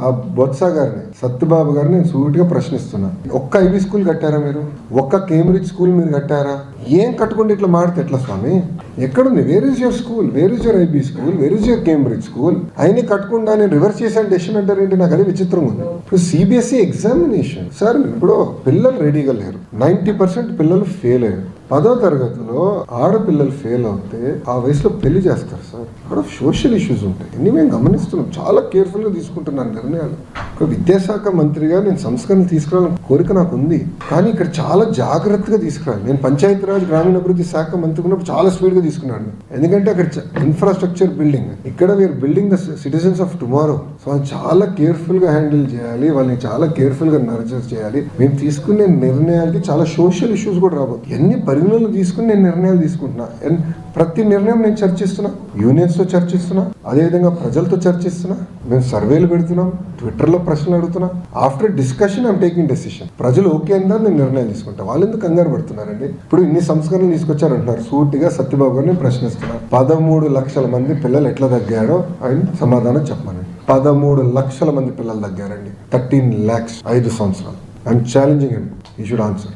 ఆ బొత్స గారిని, సత్యబాబు గారిని నేను సూటిగా ప్రశ్నిస్తున్నా. ఒక్క ఐబీ స్కూల్ కట్టారా మీరు? ఒక్క కేంబ్రిడ్జ్ స్కూల్ మీరు కట్టారా? ఏం కట్టుకుంటే ఇట్లా మాడితే ఎట్లా స్వామి? ఎక్కడుంది? Where is your school? Where is your IB school? Where is your Cambridge school? అయినా కట్టకుండా నేను రివర్స్ చేశాను డెసిషన్ అంటారేంటి? నాకు అదే విచిత్రంగా ఉంది. ఇప్పుడు సిబిఎస్ఈ ఎగ్జామినేషన్ సార్, ఇప్పుడు పిల్లలు రెడీగా లేరు. 90% పిల్లలు ఫెయిల్ అయ్యారు. 10వ తరగతిలో ఆడపిల్లలు ఫెయిల్ అవుతే ఆ వయసులో పెళ్లి చేస్తారు సార్. అక్కడ సోషల్ ఇష్యూస్ ఉంటాయి. ఇన్ని మేము గమనిస్తున్నాం. చాలా కేర్ఫుల్గా తీసుకుంటున్నాను నిర్ణయాలు. ఒక విద్యాశాఖ మంత్రిగా నేను సంస్కరణలు తీసుకురావాలని కోరిక నాకు ఉంది. కానీ ఇక్కడ చాలా జాగ్రత్తగా తీసుకురావాలి. నేను పంచాయతీరాజ్ గ్రామీణాభివృద్ధి శాఖ మంత్రి ఉన్నప్పుడు చాలా స్పీడ్గా తీసుకున్నాను. ఎందుకంటే అక్కడ ఇన్ఫ్రాస్ట్రక్చర్ బిల్డింగ్, ఇక్కడ we're building the citizens of tomorrow. So అది చాలా కేర్ఫుల్గా హ్యాండిల్ చేయాలి, వాళ్ళని చాలా కేర్ఫుల్గా నర్చర్ చేయాలి. మేము తీసుకునే నిర్ణయాలకి చాలా సోషల్ ఇష్యూస్ కూడా రాబోతుంది. ఎన్ని పరిగణనలు తీసుకుని నేను నిర్ణయాలు తీసుకుంటున్నా. అండ్ ప్రతి నిర్ణయం నేను చర్చిస్తున్నా, యూనియన్స్తో చర్చిస్తున్నా, అదేవిధంగా ప్రజలతో చర్చిస్తున్నా. మేము సర్వేలు పెడుతున్నాం, ట్విట్టర్లో ప్రశ్నలు అడుగుతున్నా. After discussion I'm taking decision. ప్రజలు ఓకే అందా నేను నిర్ణయాలు తీసుకుంటా. వాళ్ళు ఎందుకు కంగారు పడుతున్నారండి? ఇప్పుడు ఇన్ని సంస్కరణలు తీసుకొచ్చారంటున్నారు. సూటిగా సత్యబాబు గారిని ప్రశ్నిస్తున్నారు. 13 లక్షల మంది పిల్లలు ఎట్లా తగ్గారో ఆయన సమాధానం చెప్పమనండి. 13 లక్షల మంది పిల్లలు తగ్గారండి. 13 lakhs 5 సంవత్సరాలు. I'm challenging him. He should answer.